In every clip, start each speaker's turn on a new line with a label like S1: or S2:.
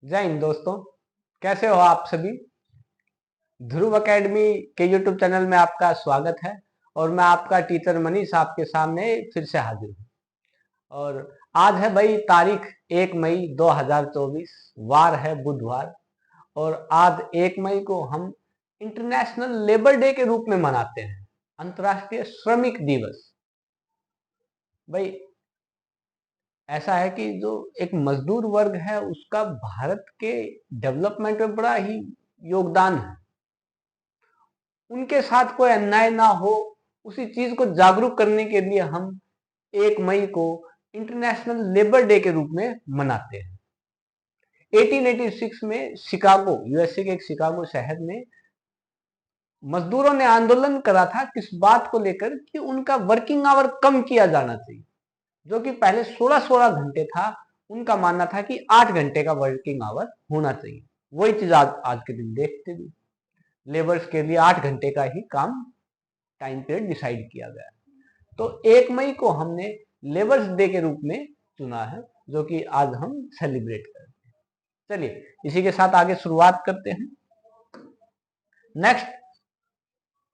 S1: जय हिंद दोस्तों। कैसे हो आप सभी। ध्रुव एकेडमी के यूट्यूब चैनल में आपका स्वागत है और मैं आपका टीचर मनीष आपके सामने फिर से हाजिर हूँ। और आज है भाई तारीख 1 मई 2024, वार है बुधवार। और आज 1 मई को हम इंटरनेशनल लेबर डे के रूप में मनाते हैं, अंतर्राष्ट्रीय श्रमिक दिवस। भाई ऐसा है कि जो एक मजदूर वर्ग है उसका भारत के डेवलपमेंट में बड़ा ही योगदान है। उनके साथ कोई अन्याय ना हो, उसी चीज को जागरूक करने के लिए हम 1 मई को इंटरनेशनल लेबर डे के रूप में मनाते हैं। 1886 में शिकागो, यूएसए के एक शिकागो शहर में मजदूरों ने आंदोलन करा था किस बात को लेकर कि उनका वर्किंग आवर कम किया जाना चाहिए। जो कि पहले 16-16 घंटे था, उनका मानना था कि 8 घंटे का वर्किंग आवर होना चाहिए। वही चीज आज के दिन देखते भी, लेबर्स के लिए 8 घंटे का ही काम टाइम पीरियड डिसाइड किया गया। तो 1 मई को हमने लेबर्स डे के रूप में चुना है, जो कि आज हम सेलिब्रेट करते हैं। चलिए इसी के साथ आगे शुरुआत करते हैं।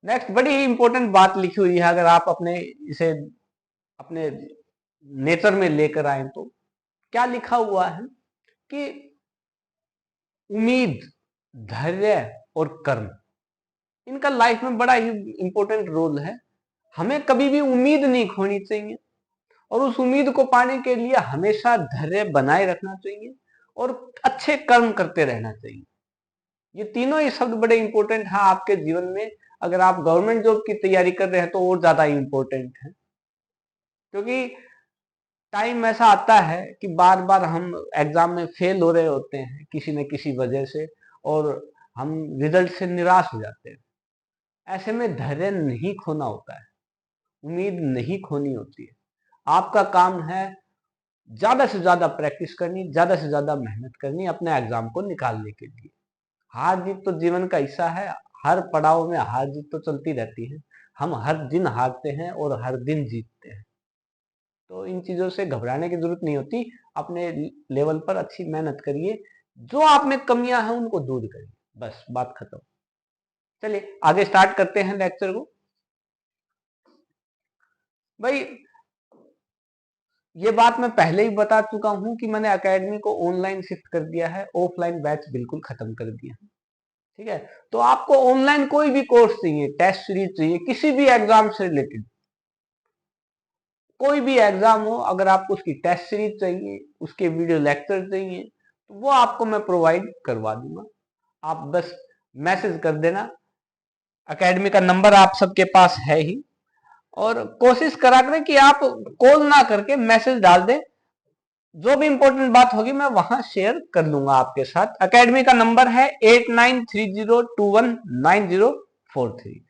S1: नेक्स्ट बड़ी ही इंपॉर्टेंट बात लिखी हुई है, अगर आप इसे अपने नेचर में लेकर आए तो क्या लिखा हुआ है कि उम्मीद, धैर्य और कर्म, इनका लाइफ में बड़ा ही इंपॉर्टेंट रोल है। हमें कभी भी उम्मीद नहीं खोनी चाहिए और उस उम्मीद को पाने के लिए हमेशा धैर्य बनाए रखना चाहिए और अच्छे कर्म करते रहना चाहिए। ये तीनों ही शब्द बड़े इंपॉर्टेंट हैं आपके जीवन में। अगर आप गवर्नमेंट जॉब की तैयारी कर रहे हैं तो और ज्यादा इंपॉर्टेंट है, क्योंकि टाइम ऐसा आता है कि बार बार हम एग्जाम में फेल हो रहे होते हैं किसी न किसी वजह से, और हम रिजल्ट से निराश हो जाते हैं। ऐसे में धैर्य नहीं खोना होता है, उम्मीद नहीं खोनी होती है। आपका काम है ज्यादा से ज्यादा प्रैक्टिस करनी, ज्यादा से ज्यादा मेहनत करनी अपने एग्जाम को निकालने के लिए। हार जीत तो जीवन का हिस्सा है, हर पड़ाव में हार जीत तो चलती रहती है। हम हर दिन हारते हैं और हर दिन जीतते हैं, तो इन चीजों से घबराने की जरूरत नहीं होती। अपने लेवल पर अच्छी मेहनत करिए, जो आप में कमियां हैं उनको दूर करिए, बस बात खत्म। चलिए आगे स्टार्ट करते हैं लेक्चर को। भाई ये बात मैं पहले ही बता चुका हूं कि मैंने एकेडमी को ऑनलाइन शिफ्ट कर दिया है, ऑफलाइन बैच बिल्कुल खत्म कर दिया है। ठीक है, तो आपको ऑनलाइन कोई भी कोर्स चाहिए, टेस्ट सीरीज चाहिए, किसी भी एग्जाम से रिलेटेड कोई भी एग्जाम हो, अगर आपको उसकी टेस्ट सीरीज चाहिए, उसके वीडियो लेक्चर चाहिए, तो वो आपको मैं प्रोवाइड करवा दूंगा। आप बस मैसेज कर देना। एकेडमी का नंबर आप सबके पास है ही, और कोशिश करा करें कि आप कॉल ना करके मैसेज डाल दें। जो भी इंपॉर्टेंट बात होगी मैं वहां शेयर कर लूंगा आपके साथ। एकेडमी का नंबर है 8930219043।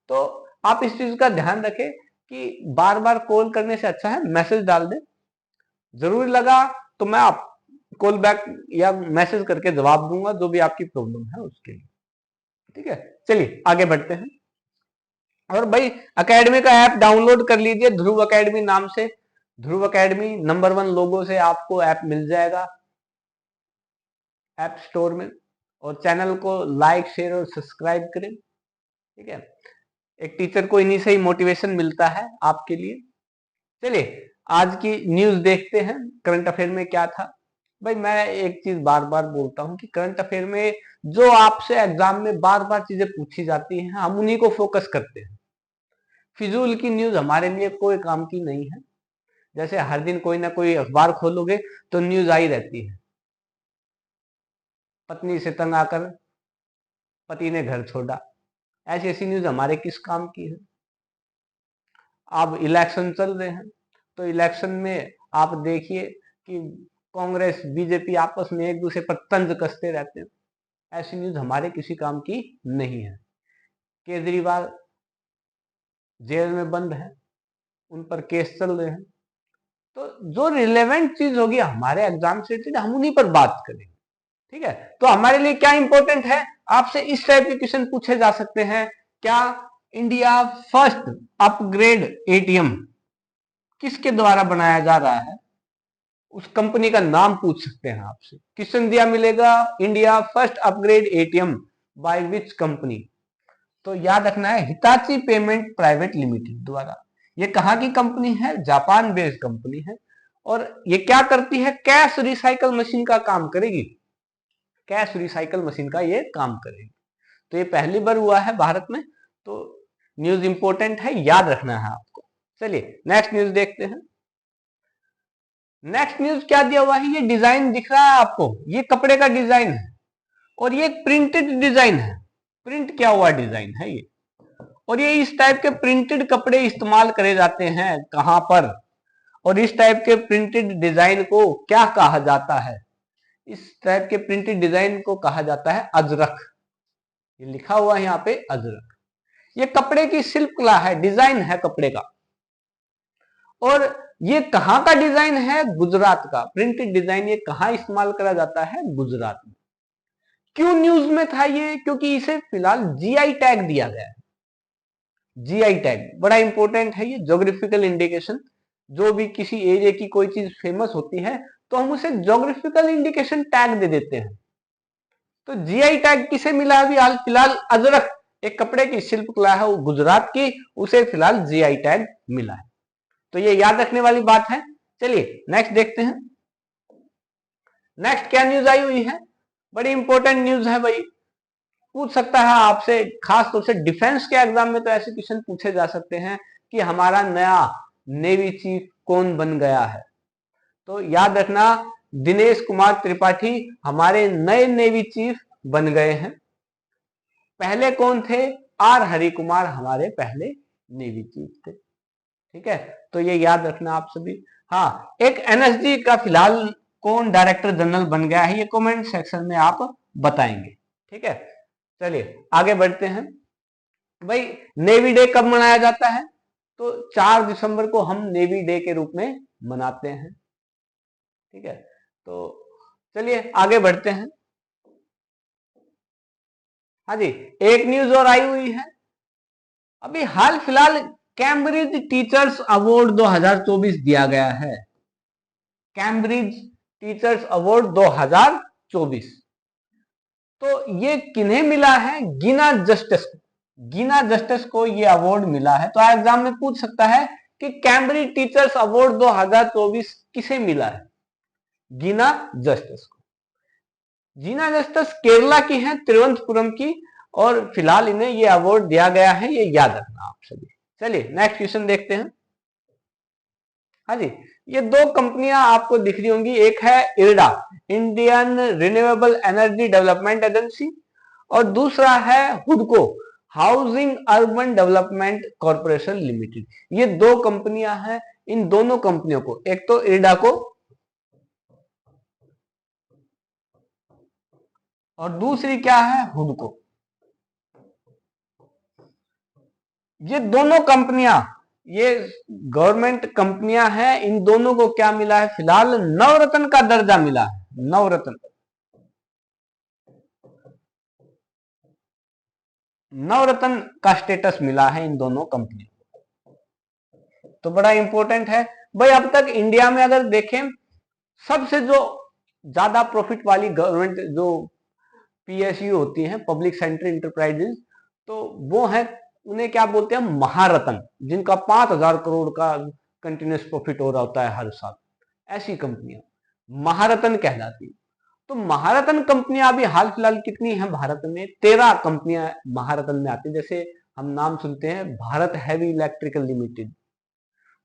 S1: तो आप इस चीज का ध्यान रखें कि बार बार कॉल करने से अच्छा है मैसेज डाल दें। जरूरी लगा तो मैं आप कॉल बैक या मैसेज करके जवाब दूंगा, जो भी आपकी प्रॉब्लम है उसके लिए। ठीक है, चलिए आगे बढ़ते हैं। और भाई एकेडमी का ऐप डाउनलोड कर लीजिए, ध्रुव एकेडमी नाम से। ध्रुव एकेडमी नंबर 1 लोगो से आपको ऐप मिल जाएगा ऐप स्टोर में। और चैनल को लाइक, शेयर और सब्सक्राइब करें। ठीक है, एक टीचर को इन्हीं से ही मोटिवेशन मिलता है आपके लिए। चलिए आज की न्यूज देखते हैं, करंट अफेयर में क्या था। भाई मैं एक चीज बार बार बोलता हूं कि करंट अफेयर में जो आपसे एग्जाम में बार बार चीजें पूछी जाती हैं हम उन्हीं को फोकस करते हैं। फिजूल की न्यूज हमारे लिए कोई काम की नहीं है। जैसे हर दिन कोई ना कोई अखबार खोलोगे तो न्यूज आई रहती है, पत्नी से तंग आकर पति ने घर छोड़ा। ऐसी ऐसी न्यूज हमारे किस काम की है। अब इलेक्शन चल रहे हैं, तो इलेक्शन में आप देखिए कि कांग्रेस बीजेपी आपस में एक दूसरे पर तंज कसते रहते हैं। ऐसी न्यूज हमारे किसी काम की नहीं है। केजरीवाल जेल में बंद है, उन पर केस चल रहे हैं। तो जो रिलेवेंट चीज होगी हमारे एग्जाम से रिलेटेड हम उन्हीं पर बात करेंगे। ठीक है, तो हमारे लिए क्या इंपॉर्टेंट है, आपसे इस टाइप के क्वेश्चन पूछे जा सकते हैं। क्या इंडिया फर्स्ट अपग्रेड एटीएम किसके द्वारा बनाया जा रहा है? उस कंपनी का नाम पूछ सकते हैं आपसे। क्वेश्चन दिया मिलेगा India first upgrade ATM by which company. तो याद रखना है हिताची पेमेंट प्राइवेट लिमिटेड द्वारा। ये कहाँ की कंपनी है? जापान बेस्ड कंपनी है। और ये क्या करती है? कैश रिसाइकल मशीन का काम करेगी। कैश रिसाइकल मशीन का ये काम करेगी। तो ये पहली बार हुआ है भारत में, तो न्यूज इंपॉर्टेंट है, याद रखना है आपको। चलिए नेक्स्ट न्यूज देखते हैं। नेक्स्ट न्यूज क्या दिया हुआ है? ये डिजाइन दिख रहा है आपको, ये कपड़े का डिजाइन है और ये प्रिंटेड डिजाइन है, प्रिंट किया हुआ डिजाइन है ये। और ये इस टाइप के प्रिंटेड कपड़े इस्तेमाल करे जाते हैं कहां पर, और इस टाइप के प्रिंटेड डिजाइन को क्या कहा जाता है? इस टाइप के प्रिंटेड डिजाइन को कहा जाता है अजरक। ये लिखा हुआ है यहाँ पे अजरक। ये कपड़े की शिल्प कला है, डिजाइन है कपड़े का। और ये कहां का डिजाइन है? गुजरात का प्रिंटेड डिजाइन। ये कहां इस्तेमाल करा जाता है? गुजरात में। क्यों न्यूज में था ये? क्योंकि इसे फिलहाल जीआई टैग दिया गया है। जीआई टैग बड़ा इंपॉर्टेंट है, ये ज्योग्राफिकल इंडिकेशन। जो भी किसी एरिया की कोई चीज फेमस होती है तो हम उसे ज्योग्राफिकल इंडिकेशन टैग दे देते हैं। तो जीआई टैग किसे मिला अभी हाल फिलहाल? अजरक, एक कपड़े की शिल्पकला है वो गुजरात की, उसे फिलहाल जीआई टैग मिला है। तो ये याद रखने वाली बात है। चलिए नेक्स्ट देखते हैं। नेक्स्ट क्या न्यूज आई हुई है? बड़ी इंपॉर्टेंट न्यूज है भाई, पूछ सकता है आपसे, खास तौर से डिफेंस के एग्जाम में तो ऐसे क्वेश्चन पूछे जा सकते हैं कि हमारा नया नेवी चीफ कौन बन गया है। तो याद रखना दिनेश कुमार त्रिपाठी हमारे नए नेवी चीफ बन गए हैं। पहले कौन थे? आर हरि कुमार हमारे पहले नेवी चीफ थे। ठीक है, तो ये याद रखना आप सभी। हाँ, एक एनएसजी का फिलहाल कौन डायरेक्टर जनरल बन गया है, ये कमेंट सेक्शन में आप बताएंगे। ठीक है, चलिए आगे बढ़ते हैं। भाई नेवी डे कब मनाया जाता है? तो 4 दिसंबर को हम नेवी डे के रूप में मनाते हैं। ठीक है, तो चलिए आगे बढ़ते हैं। हाँ जी, एक न्यूज और आई हुई है। अभी हाल फिलहाल कैम्ब्रिज टीचर्स अवार्ड 2024 दिया गया है। Cambridge teachers award 2024। तो ये किन्हें मिला है? गीना जस्टिस। गीना जस्टिस को ये अवार्ड मिला है। तो एग्जाम में पूछ सकता है कि कैम्ब्रिज टीचर्स अवार्ड 2024 किसे मिला है? गीना जस्टिस को। गीना जस्टिस केरला की है, तिरुवनंतपुरम की, और फिलहाल इन्हें ये अवार्ड दिया गया है, ये याद रखना आप सभी। चलिए नेक्स्ट क्वेश्चन देखते हैं। हाँ जी, ये 2 कंपनियां आपको दिख रही होंगी, एक है IREDA, Indian renewable energy development agency, और दूसरा है हुडको, housing urban development corporation limited. ये 2 कंपनियां हैं। इन दोनों कंपनियों को, एक तो इरडा को और दूसरी क्या है? हुडको। ये दोनों कंपनियां, ये गवर्नमेंट कंपनियां हैं। इन दोनों को क्या मिला है? फिलहाल नवरत्न का दर्जा मिला है। नवरत्न, नवरत्न का स्टेटस मिला है इन दोनों कंपनियों को। तो बड़ा इंपॉर्टेंट है भाई। अब तक इंडिया में अगर देखें, सबसे जो ज्यादा प्रॉफिट वाली गवर्नमेंट जो पीएसयू होती हैं, पब्लिक सेक्टर इंटरप्राइजेज, तो वो है, उन्हें क्या बोलते हैं? महारत्न, जिनका 5,000 करोड़ का कंटिन्यूस प्रॉफिट हो रहा होता है हर साल। ऐसी कंपनियां महारत्न कहलाती है। तो महारत्न कंपनियां अभी हाल फिलहाल कितनी हैं भारत में? 13 कंपनियां महारत्न में आती है। जैसे हम नाम सुनते हैं भारत हैवी इलेक्ट्रिकल लिमिटेड,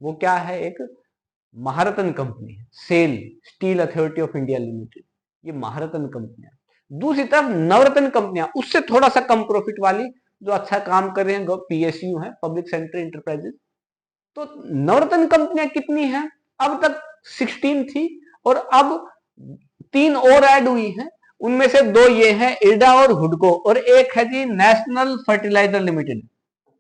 S1: वो क्या है? एक महारत्न कंपनी है। सेल, स्टील अथॉरिटी ऑफ इंडिया लिमिटेड, ये महारत्न कंपनियां। दूसरी तरफ नवरत्न कंपनियां, उससे थोड़ा सा कम प्रॉफिट वाली, जो अच्छा काम कर रहे हैं, पीएसयू है, पब्लिक सेक्टर इंटरप्राइजेज। तो नवरत्न कंपनियां कितनी हैं? अब तक 16 थी और अब 3 और ऐड हुई हैं। उनमें से 2 ये हैं, इरडा और हुडको, और एक है जी national fertilizer limited.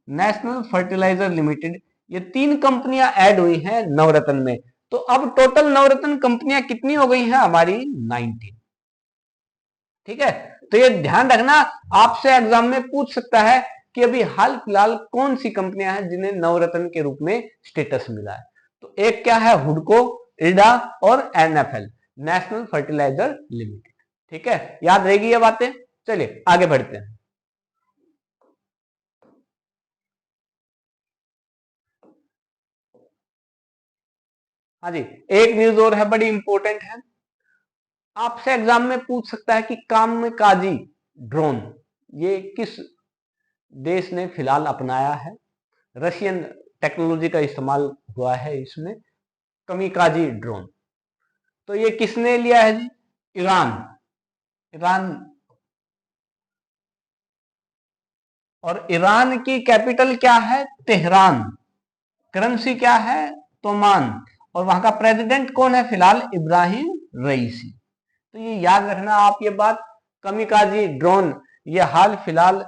S1: National fertilizer limited, ये 3 कंपनियां ऐड हुई हैं नवरत्न में। तो अब टोटल नवरत्न कंपनियां कितनी हो गई हैं हमारी? 19। ठीक है, तो ये ध्यान रखना, आपसे एग्जाम में पूछ सकता है कि अभी हाल फिलहाल कौन सी कंपनियां हैं जिन्हें नवरत्न के रूप में स्टेटस मिला है। तो एक क्या है? हुडको, इडा और एनएफएल, नेशनल फर्टिलाइजर लिमिटेड। ठीक है, याद रहेगी ये बातें। चलिए आगे बढ़ते हैं। हाँ जी, एक न्यूज और है, बड़ी इंपॉर्टेंट है, आपसे एग्जाम में पूछ सकता है कि कामकाजी ड्रोन ये किस देश ने फिलहाल अपनाया है। रशियन टेक्नोलॉजी का इस्तेमाल हुआ है इसमें, कमिकाजी ड्रोन। तो ये किसने लिया है जी? ईरान। ईरान, और ईरान की कैपिटल क्या है? तेहरान। करेंसी क्या है? तोमान। और वहां का प्रेसिडेंट कौन है फिलहाल? इब्राहिम रईसी। तो ये याद रखना आप ये बात। कमिकाजी ड्रोन ये हाल फिलहाल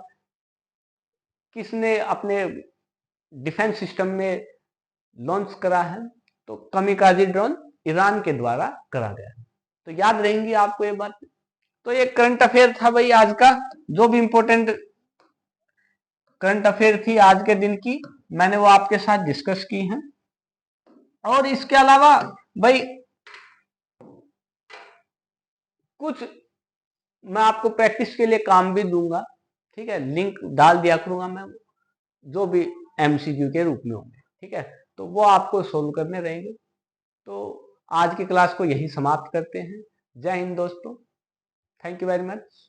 S1: किसने अपने डिफेंस सिस्टम में लॉन्च करा है? तो कमिकाजी ड्रोन ईरान के द्वारा करा गया है। तो याद रहेंगी आपको ये बात। तो ये करंट अफेयर था भाई आज का, जो भी इंपॉर्टेंट करंट अफेयर थी आज के दिन की, मैंने वो आपके साथ डिस्कस की है। और इसके अलावा भाई कुछ मैं आपको प्रैक्टिस के लिए काम भी दूंगा। ठीक है, लिंक डाल दिया करूंगा मैं, जो भी एमसीक्यू के रूप में होंगे। ठीक है, तो वो आपको सोल्व करने रहेंगे। तो आज की क्लास को यही समाप्त करते हैं। जय हिंद दोस्तों, थैंक यू वेरी मच।